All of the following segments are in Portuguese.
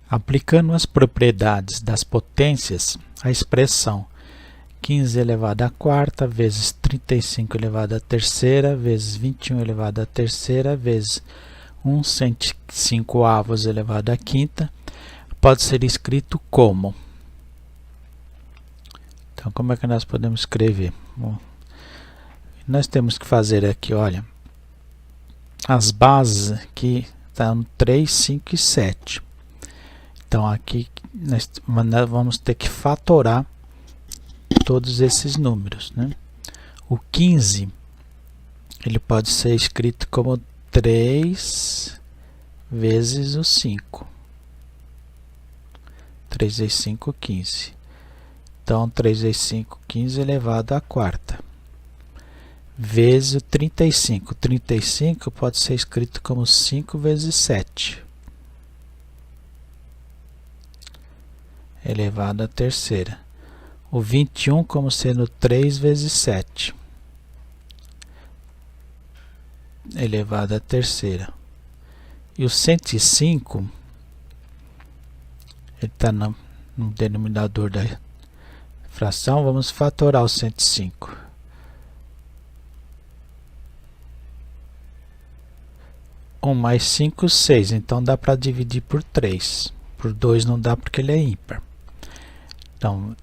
Aplicando as propriedades das potências, a expressão 15 elevado à quarta vezes 35 elevado à terceira vezes 21 elevado à terceira vezes 1 105º elevado à quinta pode ser escrito como. Então, como é que nós podemos escrever? Bom, nós temos que fazer aqui, olha, as bases aqui estão 3, 5 e 7. Então, aqui nós vamos ter que fatorar todos esses números, né? O 15, ele pode ser escrito como 3 vezes o 5. 3 vezes 5, 15. Então, 3 vezes 5, 15 elevado à quarta. Vezes o 35. 35 pode ser escrito como 5 vezes 7. Elevado à terceira. O 21 como sendo 3 vezes 7. Elevado à terceira. E o 105, ele está no denominador da fração, vamos fatorar o 105. Mais 5, 6. Então dá para dividir por 3. Por 2 não dá porque ele é ímpar. Então,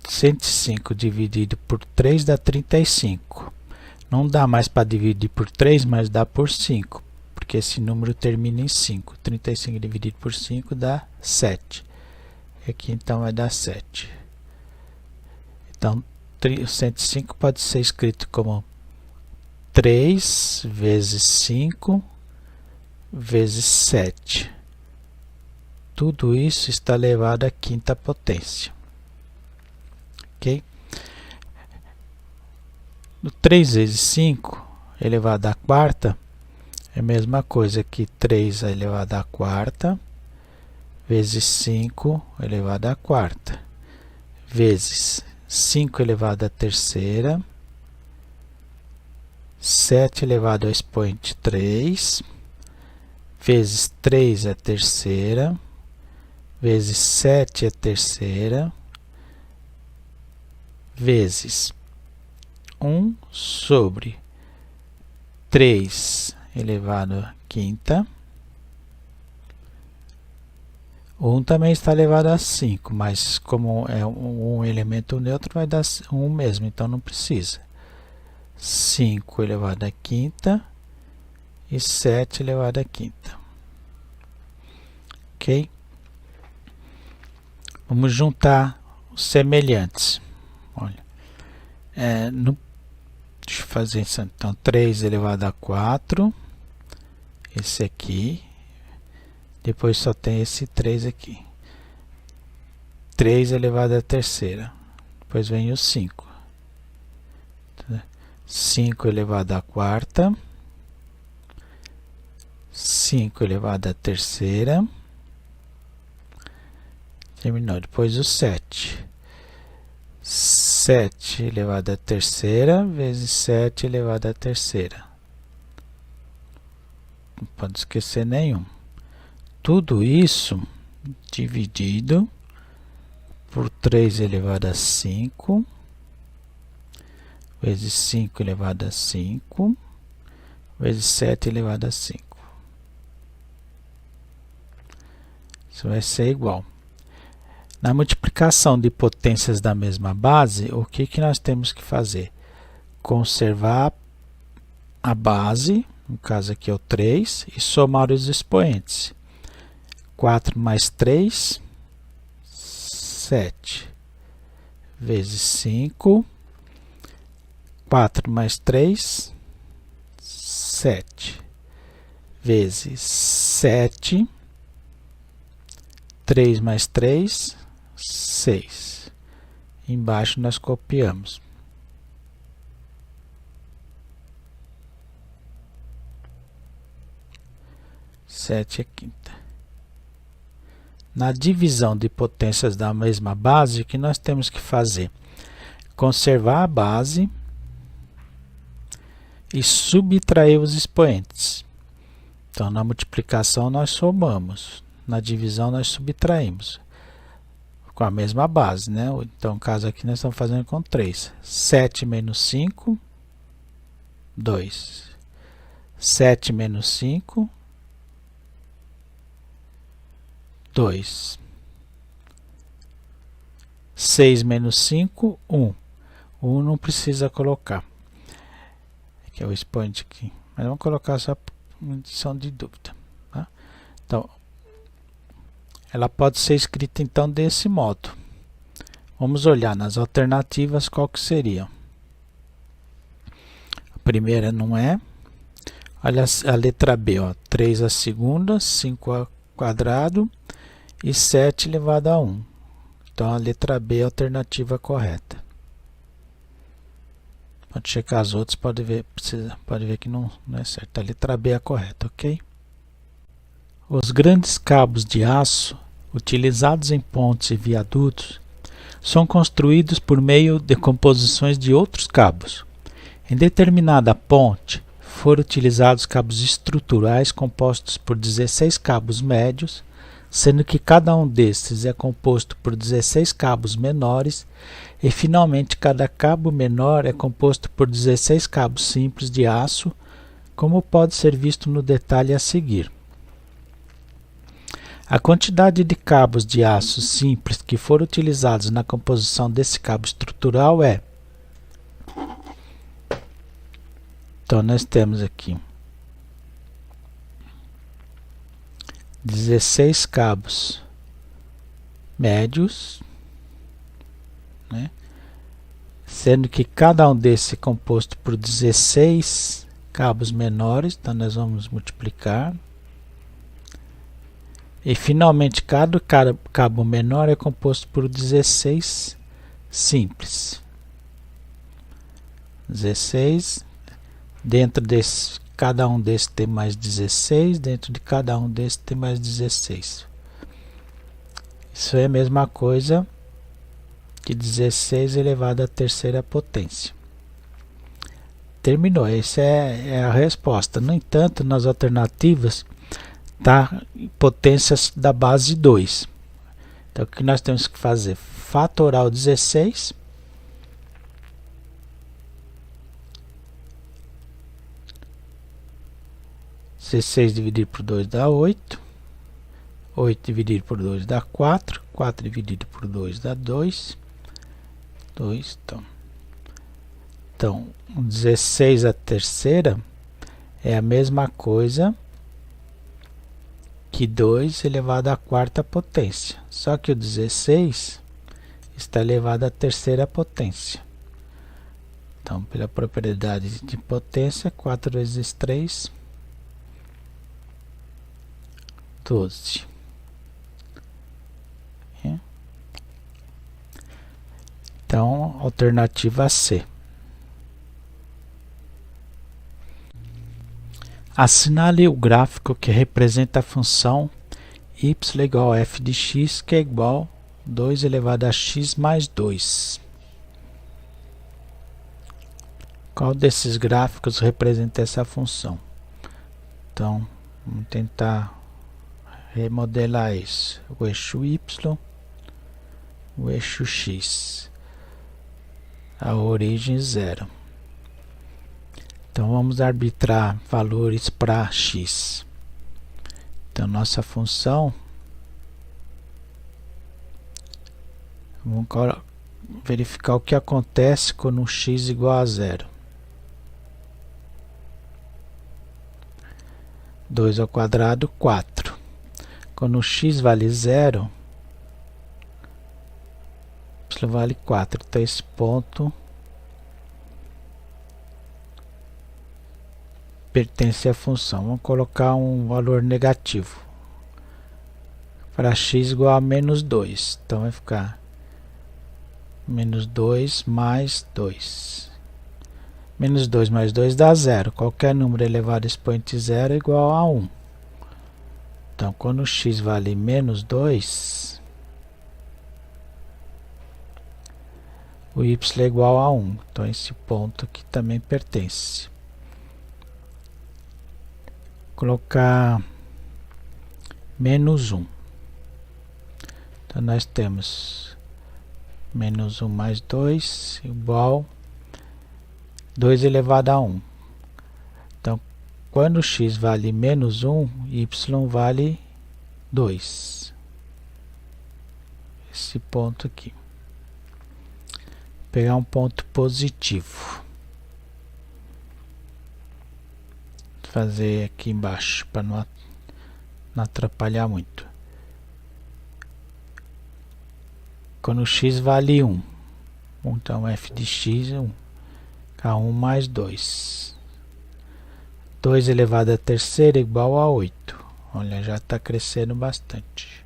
105 dividido por 3 dá 35. Não dá mais para dividir por 3, mas dá por 5. Porque esse número termina em 5. 35 dividido por 5 dá 7. Aqui então vai dar 7. Então, o 105 pode ser escrito como 3 vezes 5 vezes 7. Tudo isso está elevado à quinta potência. Ok? No 3 vezes 5 elevado à quarta é a mesma coisa que 3 elevado à quarta vezes 5 elevado à quarta vezes 5 elevado à terceira 7 elevado ao expoente 3, vezes 3 é a terceira, vezes 7 é a terceira, vezes 1 sobre 3 elevado à quinta. 1 também está elevado a 5, mas como é um elemento neutro, vai dar 1 mesmo, então não precisa. 5 elevado à quinta e 7 elevado à quinta. Ok? Vamos juntar os semelhantes. Olha, deixa eu fazer isso. Então, 3 elevado a 4. Esse aqui. Depois só tem esse 3 aqui. 3 elevado à terceira. Depois vem o 5. 5 elevado à quarta, 5 elevado à terceira, terminou. Depois o 7, 7 elevado à terceira vezes 7 elevado à terceira. Não pode esquecer nenhum. Tudo isso dividido por 3 elevado a 5. Vezes 5 elevado a 5, vezes 7 elevado a 5. Isso vai ser igual. Na multiplicação de potências da mesma base, o que nós temos que fazer? Conservar a base, no caso aqui é o 3, e somar os expoentes. 4 mais 3, 7, vezes 5, 4 mais 3, 7, vezes 7, 3 mais 3, 6. Embaixo nós copiamos. Sete é quinta. Na divisão de potências da mesma base, o que nós temos que fazer? Conservar a base e subtrair os expoentes. Então, na multiplicação, nós somamos. na divisão nós subtraímos com a mesma base, né? Então, no caso aqui, nós estamos fazendo com 3. 7 menos 5, 2. 7 menos 5, 2. 6 menos 5, 1. 1 não precisa colocar. Aqui é o expoente aqui. Mas vamos colocar só por medição de dúvida. Tá? Então, ela pode ser escrita então desse modo. Vamos olhar nas alternativas qual que seria. A primeira não é. Olha a letra B, ó, 3 a segunda, 5 ao quadrado e 7 elevado a 1. Então a letra B é a alternativa correta. Pode checar as outras, pode ver que não é certo. A letra B é a correta, ok? Os grandes cabos de aço utilizados em pontes e viadutos são construídos por meio de composições de outros cabos. Em determinada ponte, foram utilizados cabos estruturais compostos por 16 cabos médios, sendo que cada um destes é composto por 16 cabos menores, e finalmente cada cabo menor é composto por 16 cabos simples de aço, como pode ser visto no detalhe a seguir. A quantidade de cabos de aço simples que foram utilizados na composição desse cabo estrutural é... Então, nós temos aqui 16 cabos médios, né? Sendo que cada um desses é composto por 16 cabos menores, então nós vamos multiplicar. E finalmente cada cabo menor é composto por 16 simples. 16, dentro desse, cada um desses tem mais 16, dentro de cada um desses tem mais 16. Isso é a mesma coisa que 16 elevado à terceira potência. Terminou, essa é a resposta. No entanto, nas alternativas, está potências da base 2. Então, o que nós temos que fazer? Fatorar o 16. (16) dividido por 2 dá 8. 8 dividido por 2 dá 4. 4 dividido por 2 dá 2. 2, então 16 à terceira é a mesma coisa que 2 elevado à quarta potência. Só que o 16 está elevado à terceira potência. Então, pela propriedade de potência, 4 vezes 3, 12. Então, alternativa C. Assinale o gráfico que representa a função y igual a f de x, que é igual a 2 elevado a x mais 2. Qual desses gráficos representa essa função? Então, vamos tentar remodelar isso. O eixo y, o eixo x. A origem 0. Então, vamos arbitrar valores para x. Então, nossa função, vamos verificar o que acontece quando x igual a 0. 2 ao quadrado, 4. Quando x vale 0, y vale 4. Então, esse ponto pertence à função. Vamos colocar um valor negativo. Para x igual a menos 2. Então, vai ficar menos 2 mais 2. Menos 2 mais 2 dá 0. Qualquer número elevado a expoente 0 é igual a 1. Então, quando x vale menos 2, o y é igual a 1. Então, esse ponto aqui também pertence. Colocar menos 1. Então nós temos menos 1 mais 2 igual 2 elevado a 1. Então, quando x vale menos 1, y vale 2. Esse ponto aqui. Vou pegar um ponto positivo. Vou fazer aqui embaixo para não atrapalhar muito. Quando x vale 1, então f de x é 1. K1 mais 2. 2 elevado a terceira igual a 8. Olha, já está crescendo bastante.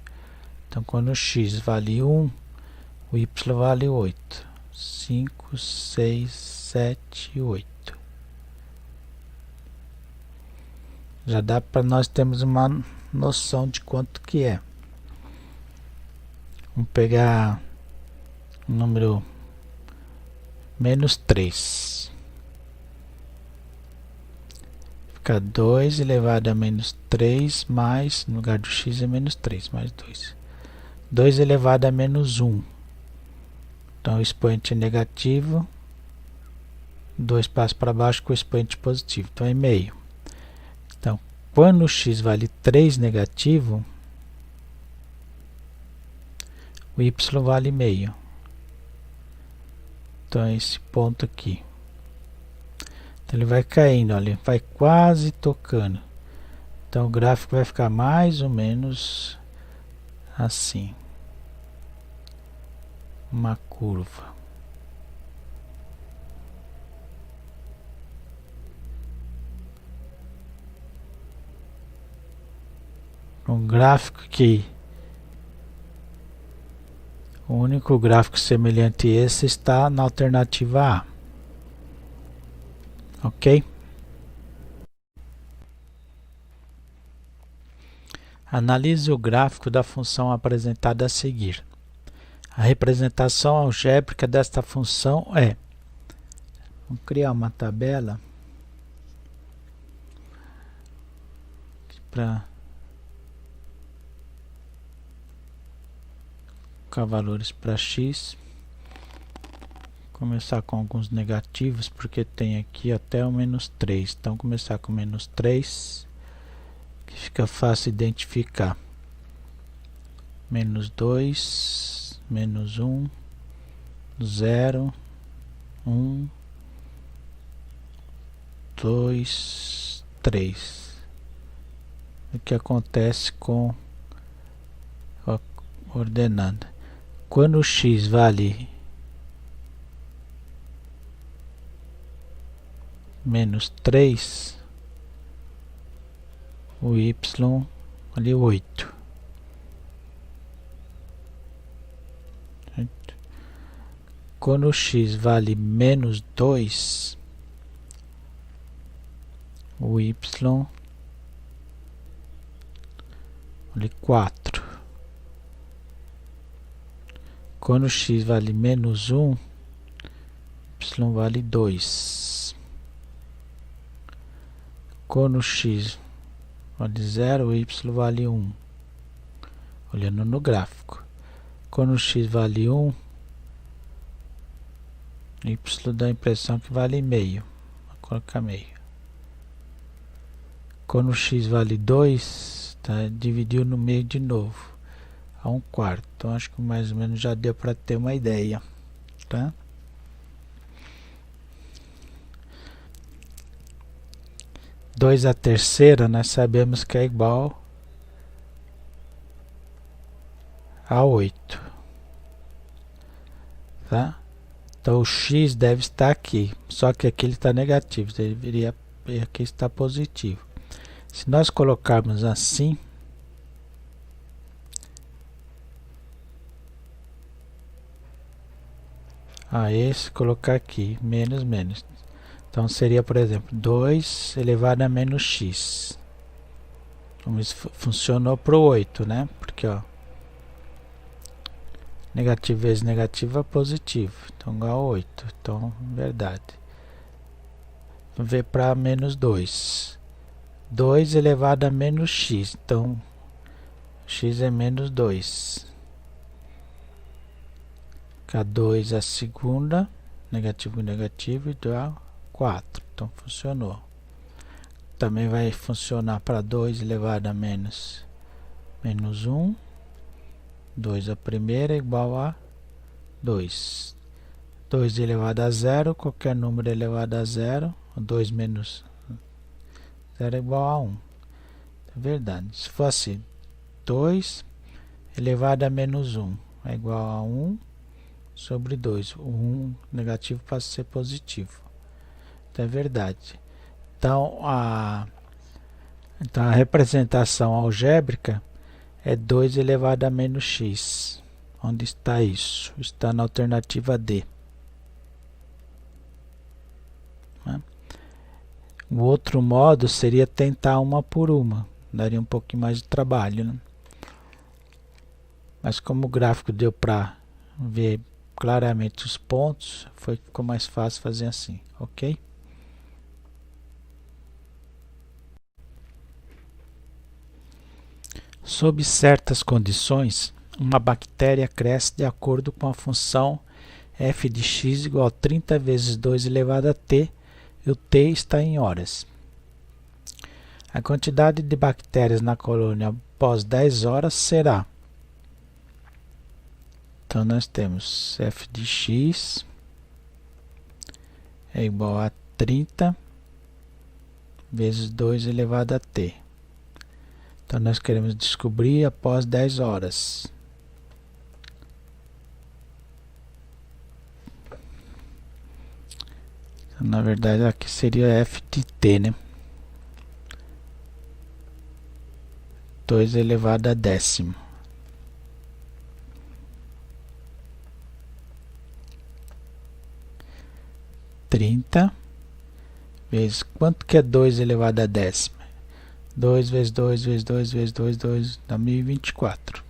Então, quando x vale 1, o y vale 8. 5, 6, 7, 8. Já dá para nós termos uma noção de quanto que é. Vamos pegar o número menos 3. Fica 2 elevado a menos 3 mais, no lugar do x é menos 3, mais 2. 2 elevado a menos 1. Então o expoente é negativo. 2 passa para baixo com o expoente positivo. Então é meio. Então, quando o x vale 3 negativo, o y vale meio. Então é esse ponto aqui. Então ele vai caindo, olha, vai quase tocando. Então o gráfico vai ficar mais ou menos assim. Uma curva. Um gráfico que o único gráfico semelhante a esse está na alternativa A. Ok? Analise o gráfico da função apresentada a seguir. A representação algébrica desta função é... Vamos criar uma tabela para colocar valores para x. Começar com alguns negativos, porque tem aqui até o menos 3. Então, começar com menos 3, que fica fácil identificar. Menos 2, menos 1, 0, 1, 2, 3. O que acontece com a ordenada? Quando o x vale menos 3, o y vale 8. Quando o x vale menos 2, o y vale 4. Quando o x vale menos 1, y vale 2. Quando o x vale 0, o y vale 1. Olhando no gráfico. Quando o x vale 1, o y dá a impressão que vale meio. Vou colocar meio. Quando o x vale 2, tá? Dividiu no meio de novo. A 1/4. Então acho que mais ou menos já deu para ter uma ideia. Tá? Dois à terceira nós sabemos que é igual a 8. Tá? Então o x deve estar aqui, só que aqui ele está negativo, deveria aqui estar positivo. Se nós colocarmos assim, esse colocar aqui, menos, menos. Então seria, por exemplo, 2 elevado a menos x. Então isso funcionou para o 8, né? Porque, ó, negativo vezes negativo é positivo. Então igual a 8. Então, verdade. Vamos ver para menos 2. 2 elevado a menos x. Então, x é menos 2. K2 é a segunda, negativo com negativo, igual 4. Então funcionou. Também vai funcionar para 2 elevado a menos 1. 2 a primeira igual a 2. 2 elevado a 0, qualquer número elevado a 0, 2 menos 0 é igual a 1. É verdade. Se fosse 2 elevado a menos 1 é igual a 1 sobre 2. O 1 negativo passa a ser positivo. Então é verdade. Então a representação algébrica é 2 elevado a menos x. Onde está isso? Está na alternativa D. O outro modo seria tentar uma por uma. Daria um pouquinho mais de trabalho, né? Mas como o gráfico deu para ver claramente os pontos, ficou mais fácil fazer assim, ok? Sob certas condições, uma bactéria cresce de acordo com a função f de x igual a 30 vezes 2 elevado a t, e o t está em horas. A quantidade de bactérias na colônia após 10 horas será... Então nós temos f de x é igual a 30 vezes 2 elevado a t. Então nós queremos descobrir após 10 horas. Então, na verdade aqui seria f de t, né? 2 elevado a décimo. Vezes quanto que é 2 elevado a décima? 2 vezes 2 vezes 2 vezes 2, 2 dá 1024.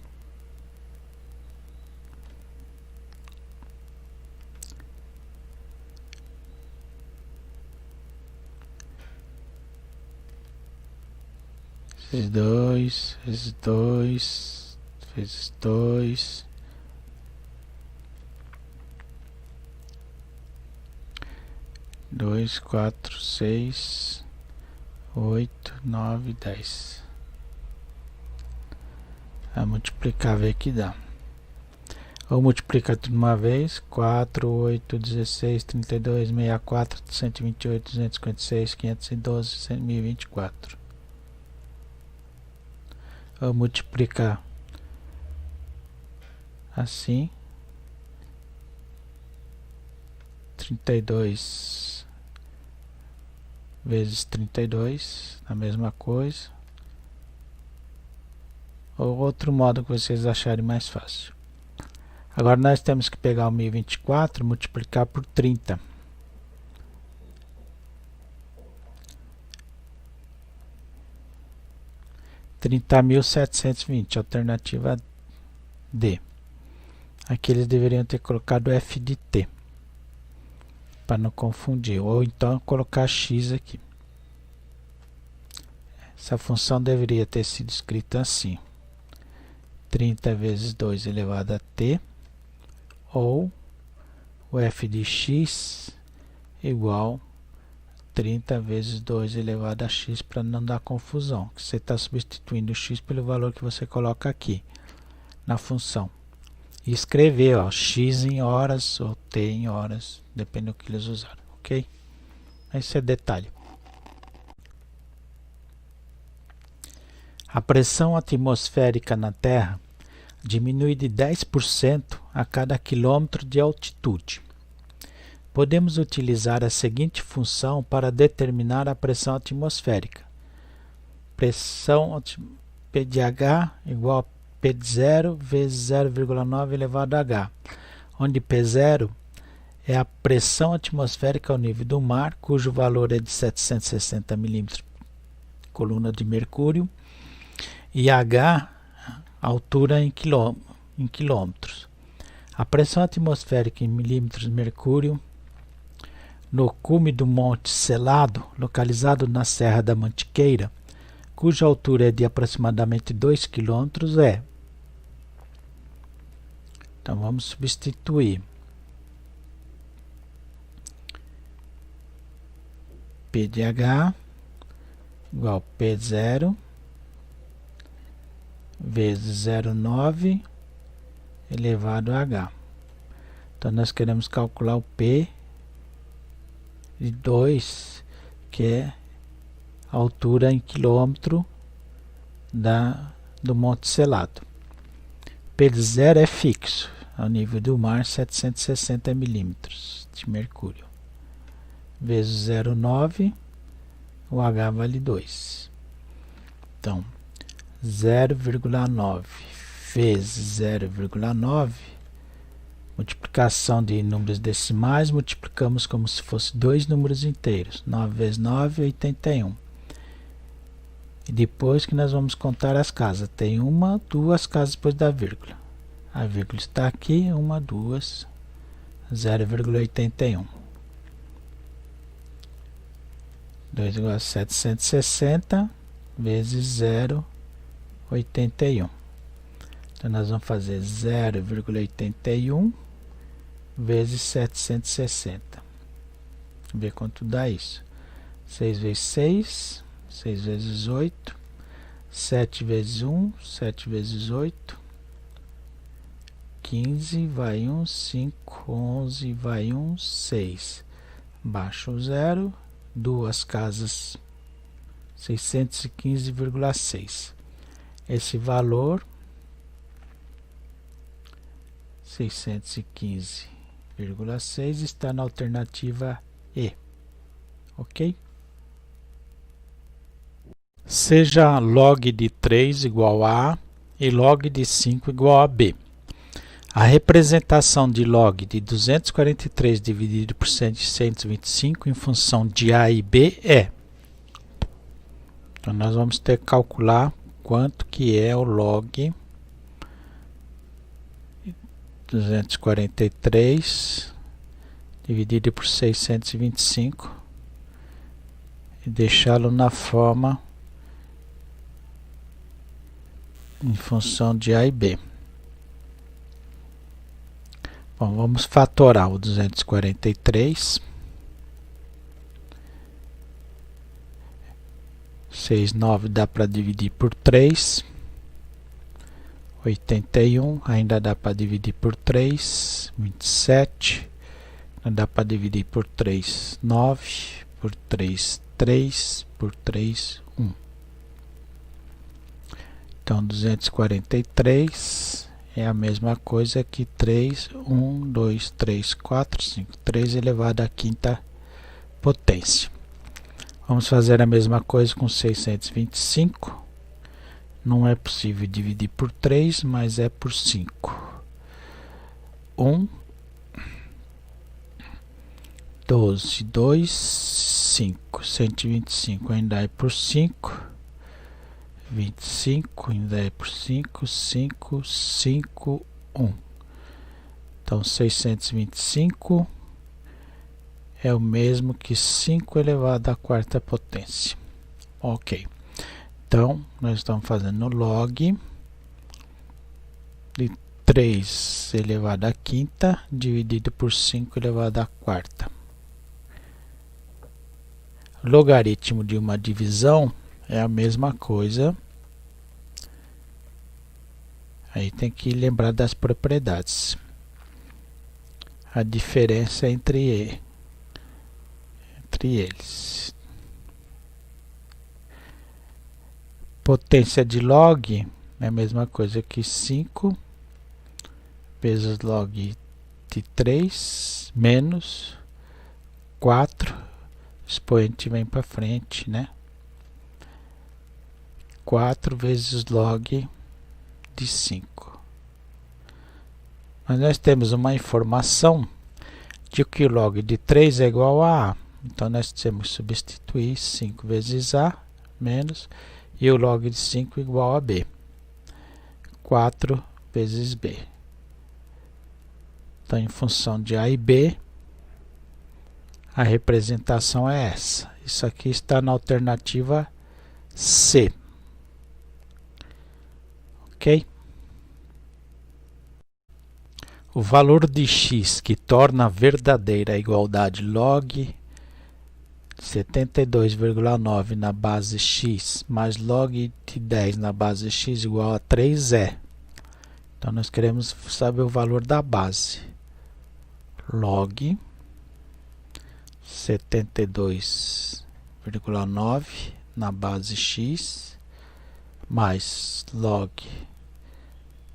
Vezes 2 vezes 2 vezes 2. 2, 4, 6, 8, 9, 10. A multiplicar, ver que dá. Vou multiplicar tudo uma vez. 4, 8, 16, 32, 64, 128, 256, 512, 1024. Vou multiplicar assim. 32 vezes 32, a mesma coisa. Ou outro modo que vocês acharem mais fácil. Agora nós temos que pegar o 1024 e multiplicar por 30. (30.720), alternativa D. Aqui eles deveriam ter colocado f de t, para não confundir, ou então colocar x aqui. Essa função deveria ter sido escrita assim: 30 vezes 2 elevado a t, ou o f de x igual 30 vezes 2 elevado a x, para não dar confusão, que você está substituindo o x pelo valor que você coloca aqui na função. E escrever, ó, x em horas ou t em horas, depende do que eles usaram, ok? Esse é detalhe. A pressão atmosférica na Terra diminui de 10% a cada quilômetro de altitude. Podemos utilizar a seguinte função para determinar a pressão atmosférica. Pressão P de H igual a P de 0 vezes 0,9 elevado a H, onde P0 é a pressão atmosférica ao nível do mar, cujo valor é de 760 milímetros coluna de mercúrio, e H, altura em quilômetros. A pressão atmosférica em milímetros de mercúrio no cume do Monte Selado, localizado na Serra da Mantiqueira, cuja altura é de aproximadamente 2 km, é... Então vamos substituir P de H igual P0 vezes 0,9 elevado a H. Então, nós queremos calcular o P de 2, que é a altura em quilômetro do Monte Selado. P de 0 é fixo, ao nível do mar, 760 milímetros de mercúrio. Vezes 0,9, o H vale 2. Então, 0,9 vezes 0,9, multiplicação de números decimais, multiplicamos como se fosse dois números inteiros. 9 vezes 9, 81. E depois que nós vamos contar as casas, tem uma, duas casas depois da vírgula. A vírgula está aqui, uma, duas, 0,81. 2 igual a 760 vezes 0,81. Então, nós vamos fazer 0,81 vezes 760. Vamos ver quanto dá isso. 6 vezes 6, 6 vezes 8, 7 vezes 1, 7 vezes 8, 15, vai 1, 5, 11, vai 1, 6. Baixa o 0, duas casas, 615,6. Esse valor, 615,6, está na alternativa E. Ok? Seja log de 3 igual a e log de 5 igual a B. A representação de log de 243 dividido por 125 em função de A e B é... Então, nós vamos ter que calcular quanto que é o log 243 dividido por 625 e deixá-lo na forma em função de A e B. Bom, vamos fatorar o 243. 6, 9 dá para dividir por 3. 81 ainda dá para dividir por 3. 27 dá para dividir por 3. 9 por 3, 3 por 3, 1. Então, 243 é a mesma coisa que 3, 1, 2, 3, 4, 5. 3 elevado à quinta potência. Vamos fazer a mesma coisa com 625. Não é possível dividir por 3, mas é por 5. 1, 12, 2, 5. 125 ainda é por 5. 25 ainda é por 5, 5, 5, 1. Então, 625 é o mesmo que 5 elevado à quarta potência. Ok. Então, nós estamos fazendo log de 3 elevado à quinta dividido por 5 elevado à quarta. Logaritmo de uma divisão é a mesma coisa. Aí tem que lembrar das propriedades. A diferença entre eles. Potência de log é a mesma coisa que 5 vezes log de 3 menos 4. O expoente vem para frente, né? 4 vezes log de 5. Mas nós temos uma informação de que o log de 3 é igual a A. Então, nós temos que substituir 5 vezes A menos, e o log de 5 igual a B. 4 vezes B. Então, em função de A e B, a representação é essa. Isso aqui está na alternativa C. Ok? O valor de x que torna verdadeira a igualdade log 72,9 na base x mais log de 10 na base x igual a 3 é. Então, nós queremos saber o valor da base. Log 72,9 na base x mais log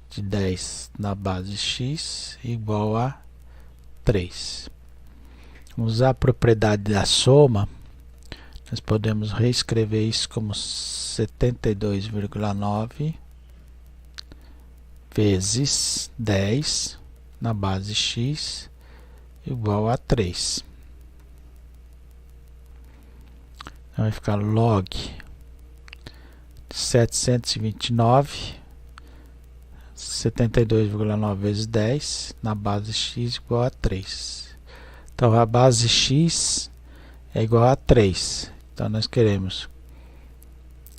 de 10 na base x igual a 3. Vamos usar a propriedade da soma. Nós podemos reescrever isso como 72,9 vezes 10 na base x igual a 3. Então vai ficar log 729, 72,9 vezes 10 na base x igual a 3. Então a base x é igual a 3. Então nós queremos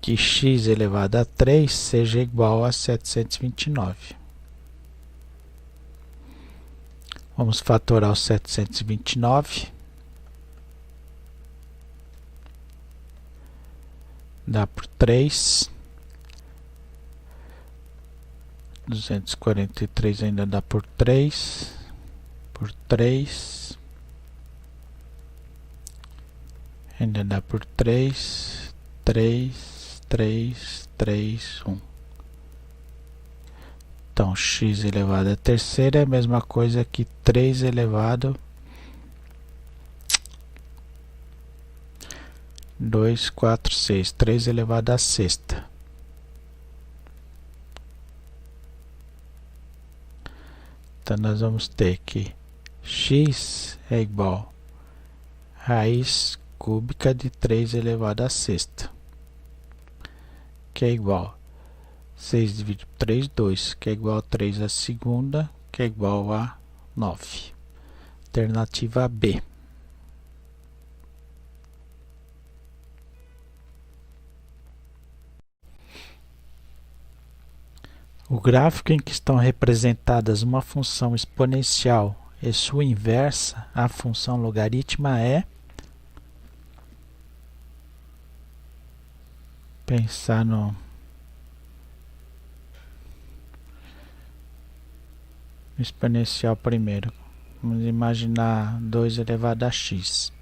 que x elevado a 3 seja igual a 729. Vamos fatorar o 729. Dá por 3. 243 ainda dá por 3. Por 3. Ainda dá por 3. 3, 3, 3, 1. Então, x elevado à terceira é a mesma coisa que 3 elevado a 2, 4, 6. 3 elevado à sexta. Então, nós vamos ter que x é igual a raiz cúbica de 3 elevado à sexta, que é igual a 6 dividido por 3, 2, que é igual a 3 à segunda, que é igual a 9. Alternativa B. O gráfico em que estão representadas uma função exponencial e sua inversa, a função logarítmica, é... Pensar no exponencial primeiro. Vamos imaginar 2 elevado a x.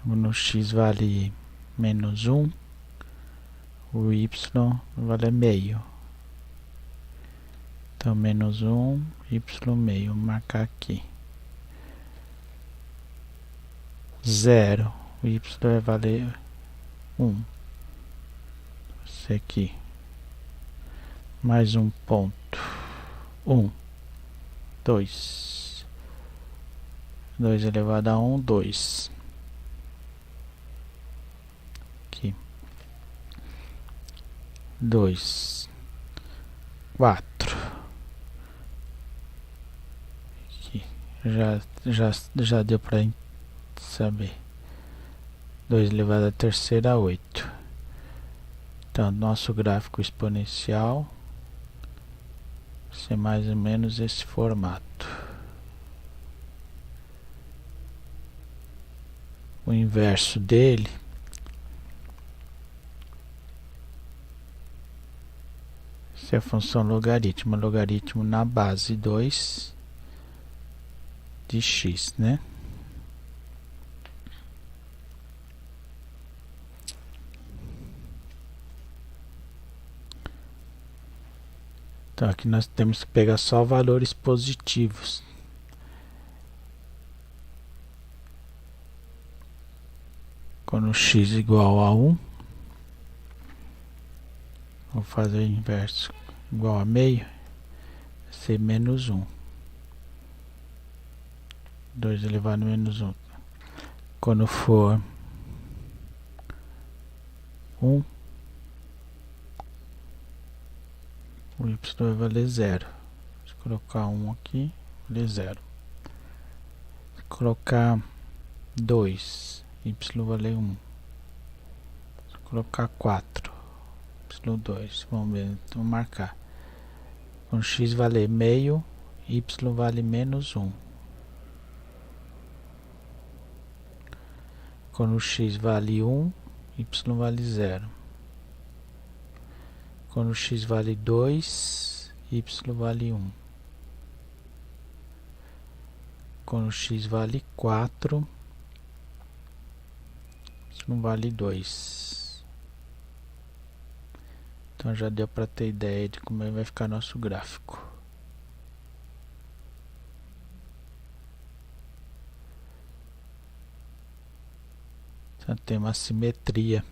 No x vale menos 1, o y vale meio. Então, menos 1, y meio. Vou marcar aqui. 0, o y vai valer 1. Esse aqui. Mais um ponto. 1. 2. 2 elevado a 1, 2. Aqui. 2. 4. Aqui. Já deu para saber. 2 elevado à terceira, 8. Então, nosso gráfico exponencial vai ser mais ou menos esse formato. O inverso dele é a função logaritmo. Logaritmo na base 2 de x, né? Então, aqui nós temos que pegar só valores positivos. Quando x igual a 1, vou fazer o inverso. Igual a meio, vai ser menos 1. 2 elevado a menos 1. Quando for 1, o y vai valer 0. Se colocar 1 aqui, vai valer 0. Se colocar 2, y vai valer 1. Se colocar 4, y2. Vamos ver, vamos marcar. Quando x valer meio, y vale menos 1. Quando x vale 1, y vale 0. Quando x vale 2, y vale 1. Quando x vale 4, y vale 2. Então já deu para ter ideia de como vai ficar nosso gráfico. Então tem uma simetria.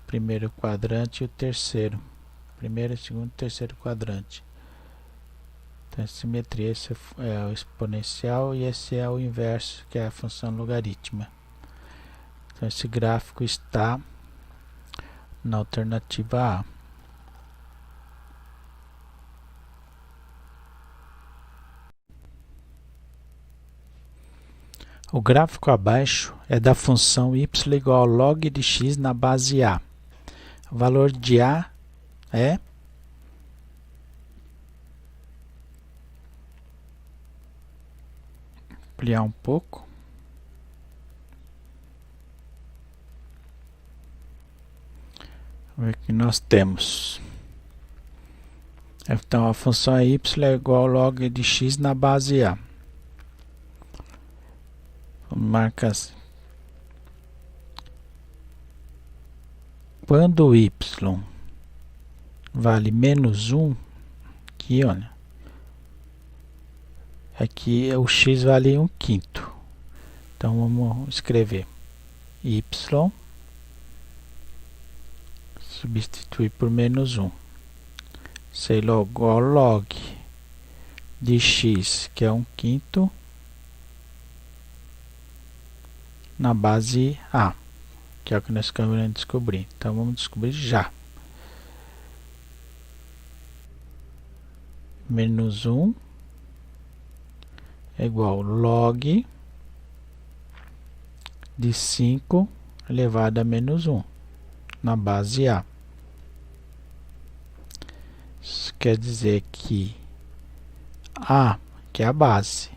Primeiro quadrante e o terceiro. Primeiro, segundo e terceiro quadrante. Então, a simetria, esse é o exponencial e esse é o inverso, que é a função logarítmica. Então, esse gráfico está na alternativa A. O gráfico abaixo é da função y igual ao log de x na base A. O valor de A é ampliar um pouco. Vamos ver o que nós temos. Então a função y é igual ao log de x na base A. Vamos marcar assim. Quando o y vale menos 1, aqui olha, aqui o x vale 1/5. Então vamos escrever y, substituir por menos 1. Sei logo ao log de x, que é 1/5, na base A, que é o que nós queremos descobrir. Então vamos descobrir já. Menos 1 é igual ao log de 5 elevado a menos 1 na base A. Isso quer dizer que A, que é a base,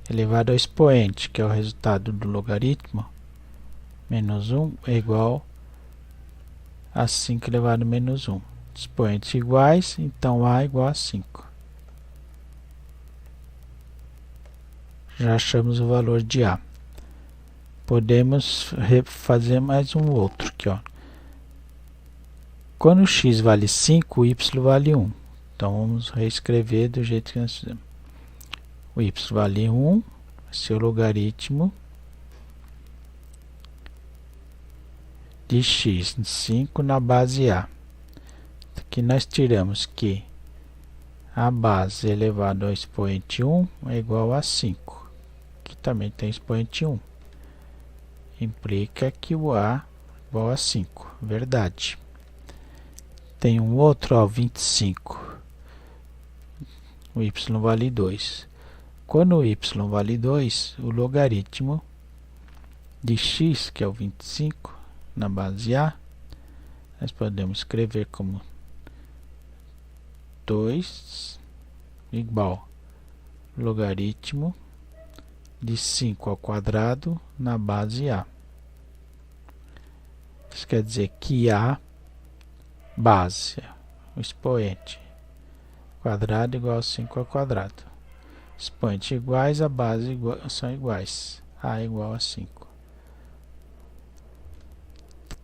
elevado ao expoente, que é o resultado do logaritmo, menos 1 é igual a 5 elevado a menos 1. Expoentes iguais, então A é igual a 5. Já achamos o valor de A. Podemos fazer mais um outro aqui, ó. Quando x vale 5, o y vale 1. Então vamos reescrever do jeito que nós fizemos. O y vale 1, seu logaritmo de x, 5 na base A. Aqui nós tiramos que a base elevado ao expoente 1 é igual a 5. Aqui também tem expoente 1. Implica que o A é igual a 5. Verdade. Tem um outro, ó, 25. O y vale 2. Quando o y vale 2, o logaritmo de x, que é o 25, na base A, nós podemos escrever como 2 igual logaritmo de 5 ao quadrado na base A. Isso quer dizer que A, base, o expoente, quadrado igual a 5 ao quadrado. Expoente iguais, a base são iguais. A igual a 5.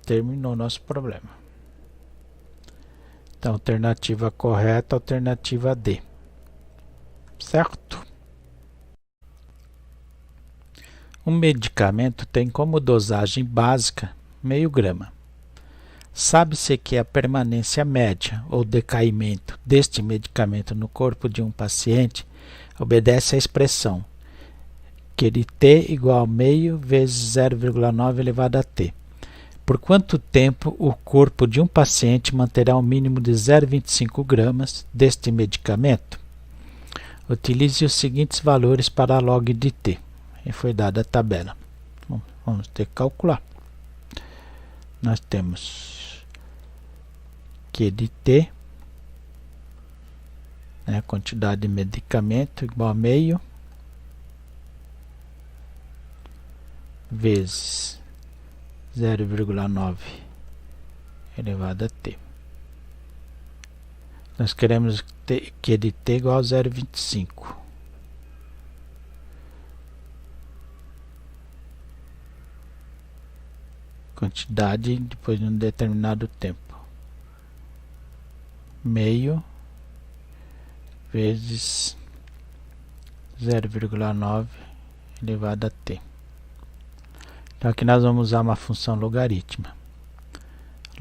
Terminou nosso problema. Então, alternativa correta, alternativa D. Certo? Um medicamento tem como dosagem básica meio grama. Sabe-se que a permanência média ou decaimento deste medicamento no corpo de um paciente obedece à expressão QT igual a meio vezes 0,9 elevado a t. Por quanto tempo o corpo de um paciente manterá um mínimo de 0,25 gramas deste medicamento? Utilize os seguintes valores para a log de t. E foi dada a tabela. Bom, vamos ter que calcular. Nós temos Q de t né? Quantidade de medicamento igual a meio vezes 0,9 elevado a t. Nós queremos que de t igual a 0,25. Quantidade depois de um determinado tempo. Meio vezes 0,9 elevado a t. Então aqui nós vamos usar uma função logarítmica.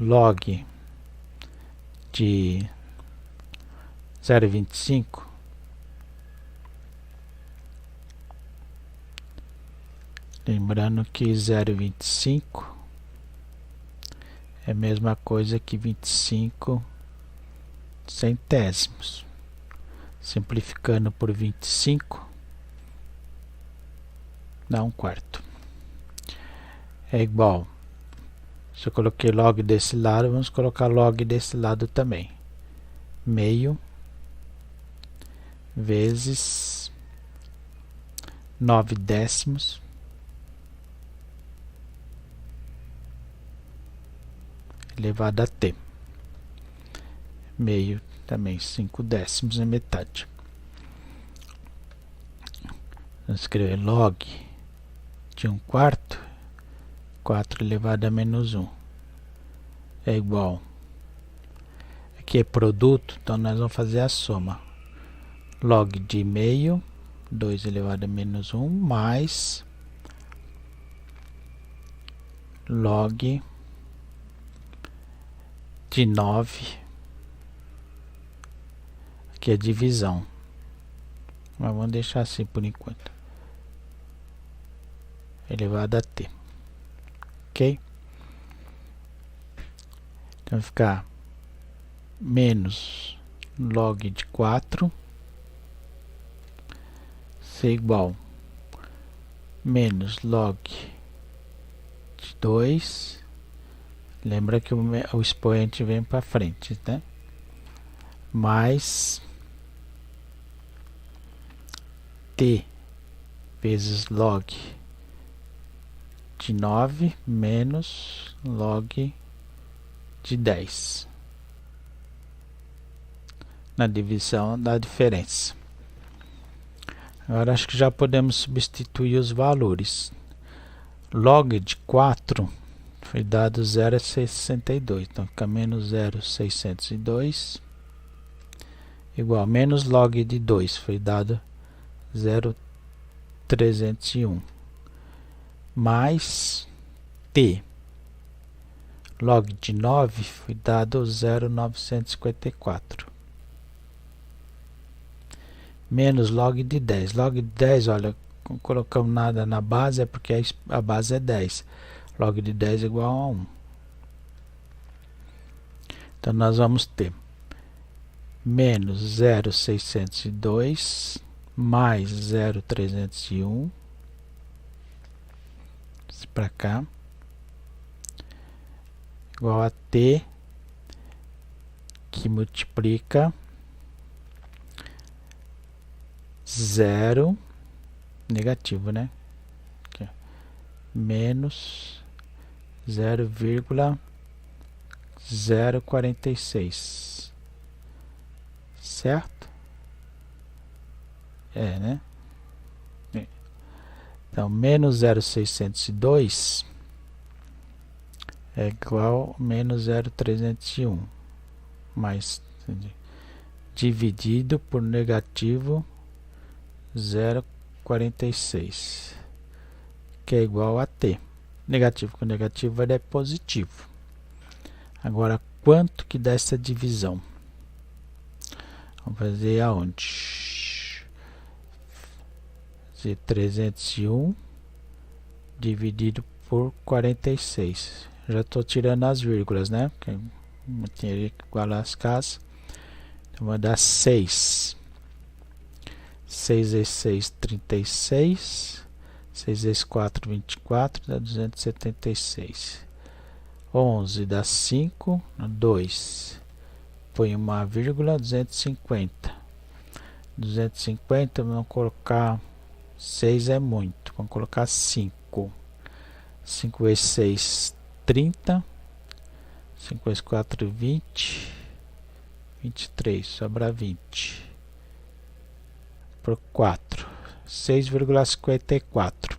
Log de 0,25 lembrando que 0,25 é a mesma coisa que 25 centésimos. Simplificando por 25 dá 1/4. É igual, se eu coloquei log desse lado, vamos colocar log desse lado também. Meio vezes 9 décimos elevado a t. Meio também 5 décimos é metade. Vamos escrever log de 1/4, 4 elevado a menos 1 é igual. Aqui é produto, então nós vamos fazer a soma. Log de meio, 2 elevado a menos 1, mais log de 9, aqui é divisão, mas vamos deixar assim por enquanto, elevado a t, ok? Então vai ficar menos log de 4 ser igual menos log de 2, lembra que o expoente vem para frente, né? Mais t vezes log de 9 menos log de 10 na divisão da diferença. Agora acho que já podemos substituir os valores. Log de 4 foi dado 0,62, então fica menos 0,602 igual menos log de 2 foi dado 0,301 mais t log de 9 foi dado 0,954 menos log de 10. Log de 10, olha, não colocamos nada na base, é porque a base é 10. Log de 10 é igual a 1. Então nós vamos ter menos 0,602 mais 0,301 para cá igual a t que multiplica 0 negativo, né? Aqui, menos 0,046, certo? É, né? Então, menos 0,602 é igual a menos 0,301, mais dividido por negativo 0,46, que é igual a t. Negativo com negativo vai dar positivo. Agora, quanto que dá essa divisão? Vamos fazer aonde? Fazer 301 dividido por 46. Já estou tirando as vírgulas, né? Porque teria que igualar as casas. Então vai dar 6. 6 vezes 6, 36. 6 vezes 4, 24, dá 276. 11 dá 5, 2. Põe uma vírgula, 250. 250, vamos colocar 6 é muito, vamos colocar 5. 5 vezes 6, 30. 5 vezes 4, 20. 23, sobra 20. Por 4, 6,54.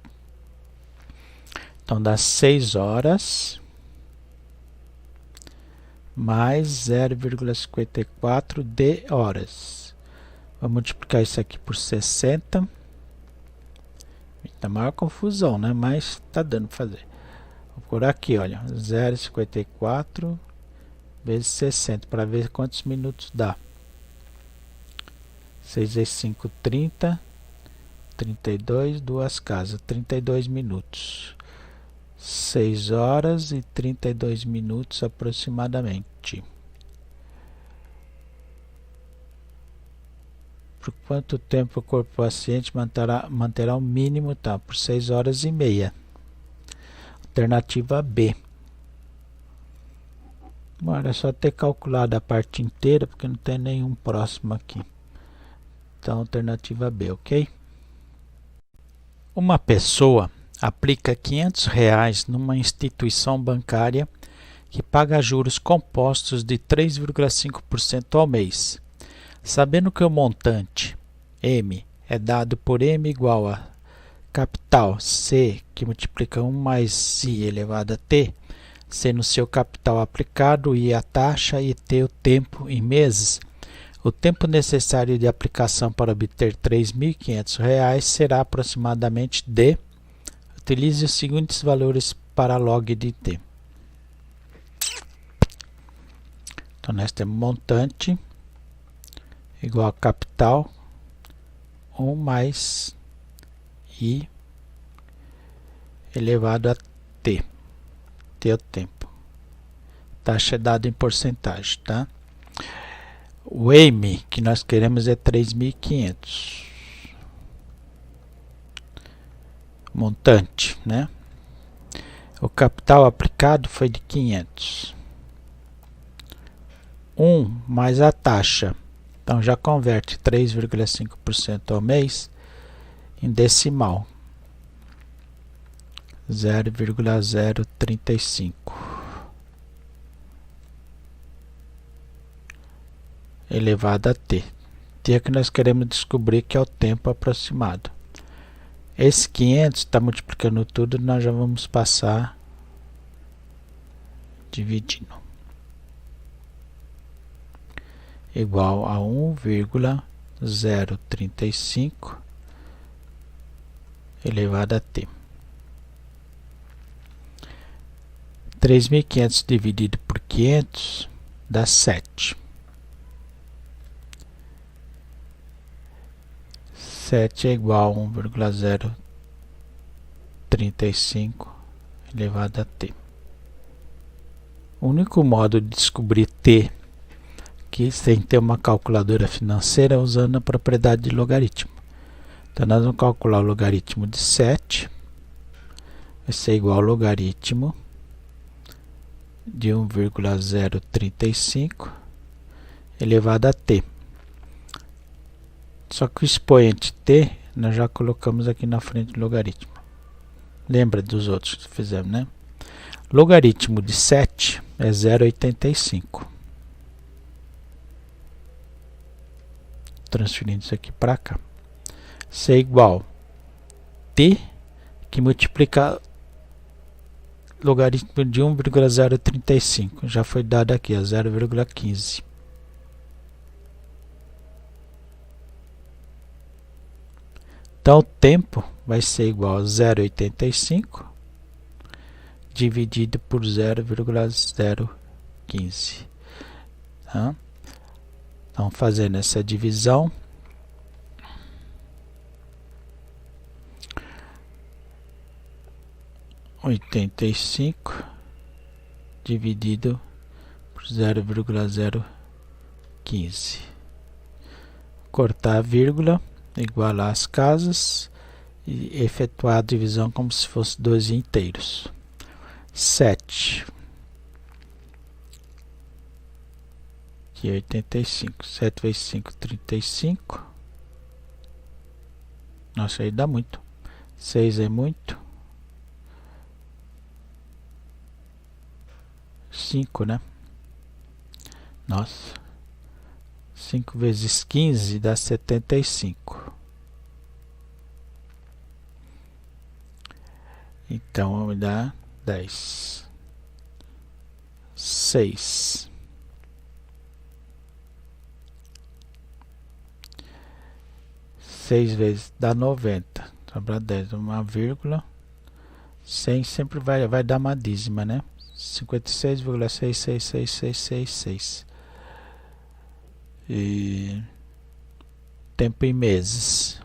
Então dá 6 horas mais 0,54 de horas. Vamos multiplicar isso aqui por 60. Tá maior confusão, né? Mas tá dando para fazer. Vou por aqui, olha, 0,54 vezes 60 para ver quantos minutos dá. 6 vezes 5, 30. 32, duas casas, 32 minutos. 6 horas e 32 minutos aproximadamente. Por quanto tempo o corpo paciente manterá o mínimo? Tá, por 6 horas e meia. Alternativa B. Agora é só ter calculado a parte inteira, porque não tem nenhum próximo aqui. Então, alternativa B, ok? Uma pessoa aplica R$500 numa instituição bancária que paga juros compostos de 3,5% ao mês. Sabendo que o montante M é dado por M igual a capital C, que multiplica 1 mais I elevado a T, sendo seu capital aplicado I a taxa e T o tempo em meses, o tempo necessário de aplicação para obter R$3.500 será aproximadamente de... Utilize os seguintes valores para log de T. Então, nós temos montante igual a capital 1 mais I elevado a T. T é o tempo. Taxa é dada em porcentagem, tá? O M que nós queremos é 3.500. Montante, né? O capital aplicado foi de 500. 1 mais a taxa. Então já converte 3,5% ao mês em decimal. 0,035 elevado a T. T é que nós queremos descobrir, que é o tempo aproximado. Esse 500 está multiplicando tudo, nós já vamos passar dividindo. Igual a 1,035 elevado a T. 3.500 dividido por 500 dá 7. 7 é igual a 1,035 elevado a T. O único modo de descobrir T aqui sem ter uma calculadora financeira é usando a propriedade de logaritmo. Então nós vamos calcular o logaritmo de 7. Vai ser igual ao logaritmo de 1,035 elevado a T. Só que o expoente T nós já colocamos aqui na frente do logaritmo. Lembra dos outros que fizemos, né? Logaritmo de 7 é 0,85. Transferindo isso aqui para cá. C igual T, que multiplica logaritmo de 1,035. Já foi dado aqui, a 0,15. Então, o tempo vai ser igual a 0,85 dividido por 0,015. Tá? Então, fazendo essa divisão, dividido por 0,015. Cortar a vírgula, igualar as casas e efetuar a divisão como se fosse 2 inteiros. 7 aqui 85, 7 vezes 5, 35, Nossa, aí dá muito. 6 é muito. 5, né? Nossa. 5 vezes 15 dá 75. Então, vamos dar 10. 6. 6 vezes dá 90. Sobra 10, uma vírgula. 100 sempre vai dar uma dízima, né? 56,66666. E tempo em meses.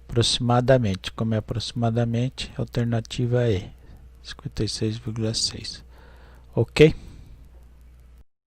Aproximadamente. Como é aproximadamente, a alternativa é 56,6. Ok?